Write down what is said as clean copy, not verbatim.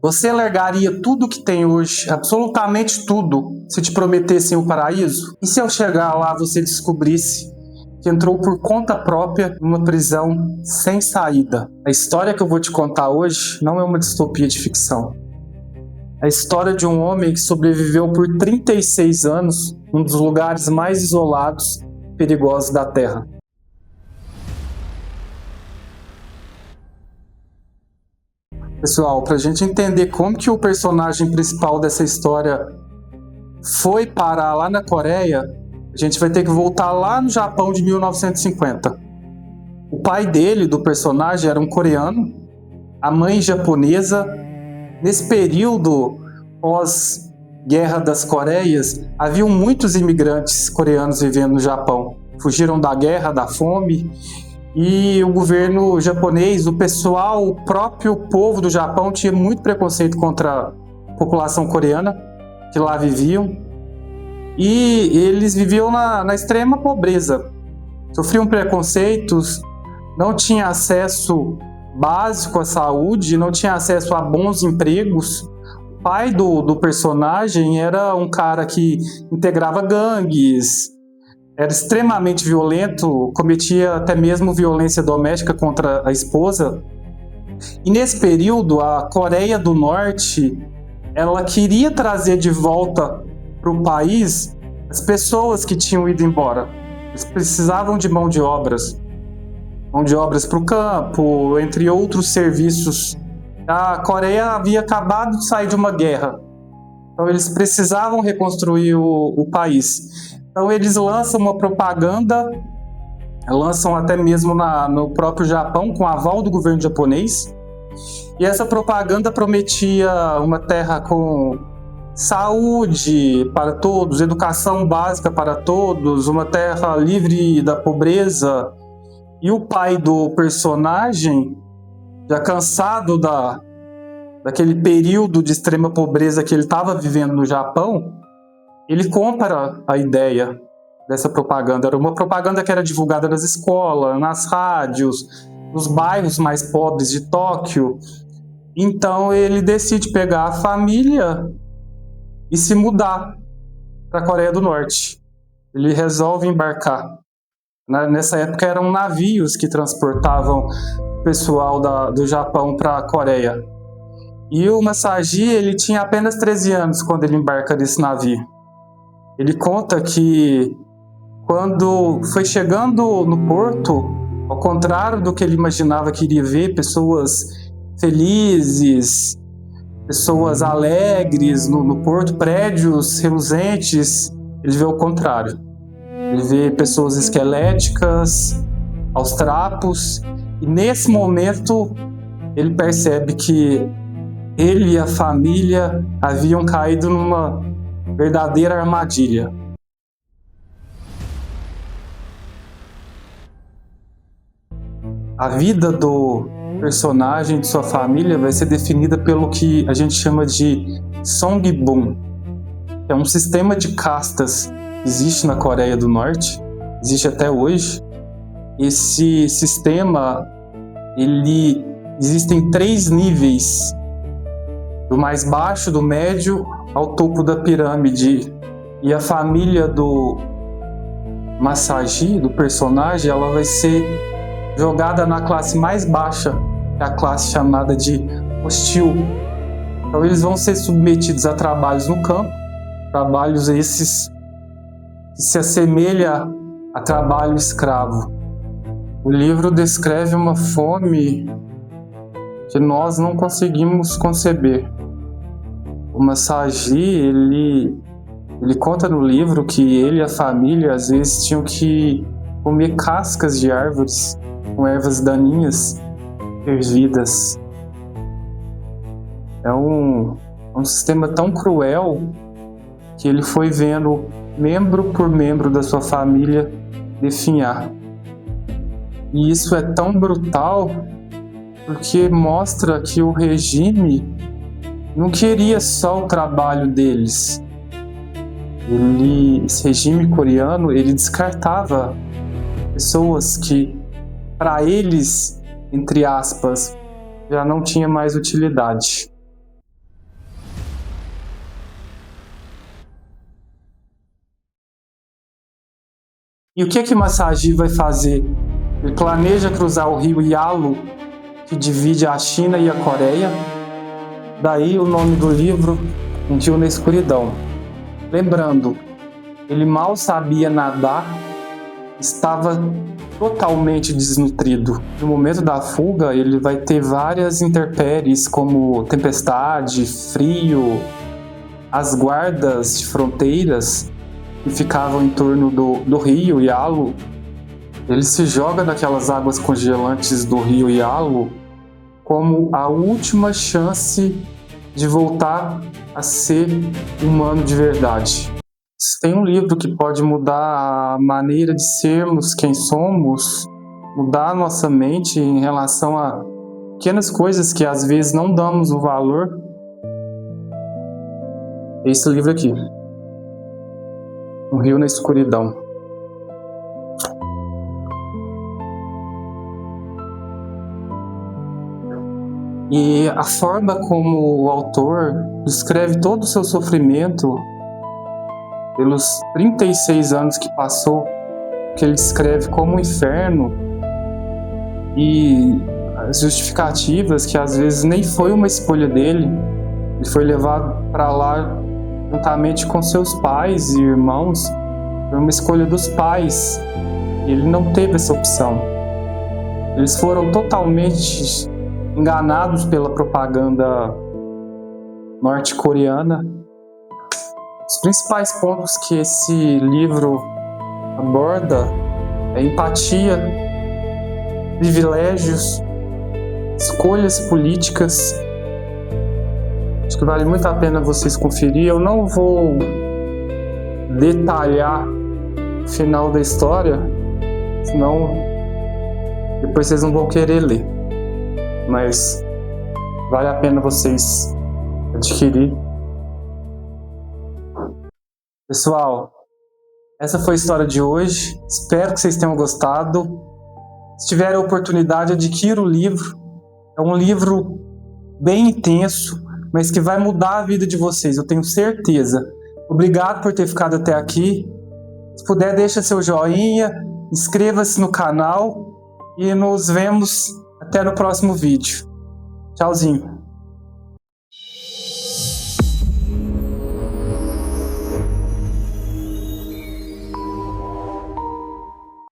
Você largaria tudo que tem hoje, absolutamente tudo, se te prometessem o paraíso? E se ao chegar lá você descobrisse que entrou por conta própria numa prisão sem saída? A história que eu vou te contar hoje não é uma distopia de ficção. É a história de um homem que sobreviveu por 36 anos num dos lugares mais isolados e perigosos da Terra. Pessoal, para a gente entender como que o personagem principal dessa história foi parar lá na Coreia, a gente vai ter que voltar lá no Japão de 1950. O pai dele, do personagem, era um coreano, a mãe japonesa. Nesse período pós-Guerra das Coreias, haviam muitos imigrantes coreanos vivendo no Japão. Fugiram da guerra, da fome, e o governo japonês, o pessoal, o próprio povo do Japão tinha muito preconceito contra a população coreana que lá viviam. E eles viviam na extrema pobreza, sofriam preconceitos, não tinham acesso básico à saúde, não tinham acesso a bons empregos. O pai do personagem era um cara que integrava gangues, era extremamente violento, cometia até mesmo violência doméstica contra a esposa. E nesse período, a Coreia do Norte, ela queria trazer de volta para o país as pessoas que tinham ido embora. Eles precisavam de mão de obras para o campo, entre outros serviços. A Coreia havia acabado de sair de uma guerra, então eles precisavam reconstruir o país. Então eles lançam uma propaganda, lançam até mesmo no próprio Japão, com aval do governo japonês, e essa propaganda prometia uma terra com saúde para todos, educação básica para todos, uma terra livre da pobreza. E o pai do personagem, já cansado daquele período de extrema pobreza que ele estava vivendo no Japão, ele compra a ideia dessa propaganda. Era uma propaganda que era divulgada nas escolas, nas rádios, nos bairros mais pobres de Tóquio. Então ele decide pegar a família e se mudar para a Coreia do Norte. Ele resolve embarcar. Nessa época eram navios que transportavam o pessoal do Japão para a Coreia. E o Masashi, ele tinha apenas 13 anos quando ele embarca nesse navio. Ele conta que quando foi chegando no porto, ao contrário do que ele imaginava que iria ver, pessoas felizes, pessoas alegres no porto, prédios reluzentes, ele vê o contrário. Ele vê pessoas esqueléticas, aos trapos, e nesse momento ele percebe que ele e a família haviam caído numa verdadeira armadilha. A vida do personagem, de sua família, vai ser definida pelo que a gente chama de Songbun. É um sistema de castas que existe na Coreia do Norte, existe até hoje. Esse sistema, existem 3 níveis, do mais baixo, do médio, ao topo da pirâmide. E a família do Masashi, do personagem, ela vai ser jogada na classe mais baixa, que é a classe chamada de hostil. Então eles vão ser submetidos a trabalhos no campo, trabalhos esses que se assemelha a trabalho escravo. O livro descreve uma fome que nós não conseguimos conceber. O Masashi, ele conta no livro que ele e a família às vezes tinham que comer cascas de árvores com ervas daninhas fervidas. É um sistema tão cruel que ele foi vendo membro por membro da sua família definhar. E isso é tão brutal porque mostra que o regime não queria só o trabalho deles. Esse regime coreano, ele descartava pessoas que, para eles, entre aspas, já não tinha mais utilidade. E o que Massagi vai fazer? Ele planeja cruzar o rio Yalu, que divide a China e a Coreia. Daí o nome do livro, Um Rio na Escuridão. Lembrando, ele mal sabia nadar, estava totalmente desnutrido. No momento da fuga, ele vai ter várias intempéries, como tempestade, frio, as guardas de fronteiras que ficavam em torno do rio Yalu. Ele se joga naquelas águas congelantes do rio Yalu como a última chance de voltar a ser humano de verdade. Se tem um livro que pode mudar a maneira de sermos quem somos, mudar a nossa mente em relação a pequenas coisas que às vezes não damos o valor, é esse livro aqui, Um Rio na Escuridão. E a forma como o autor descreve todo o seu sofrimento pelos 36 anos que passou, que ele descreve como um inferno, e as justificativas que às vezes nem foi uma escolha dele, ele foi levado para lá juntamente com seus pais e irmãos, foi uma escolha dos pais, e ele não teve essa opção. Eles foram totalmente enganados pela propaganda norte-coreana. Os principais pontos que esse livro aborda é empatia, privilégios, escolhas políticas. Acho que vale muito a pena vocês conferir. Eu não vou detalhar o final da história, senão depois vocês não vão querer ler. Mas vale a pena vocês adquirir. Pessoal, essa foi a história de hoje. Espero que vocês tenham gostado. Se tiverem a oportunidade, adquira o livro. É um livro bem intenso, mas que vai mudar a vida de vocês, eu tenho certeza. Obrigado por ter ficado até aqui. Se puder, deixa seu joinha, inscreva-se no canal e nos vemos até no próximo vídeo. Tchauzinho.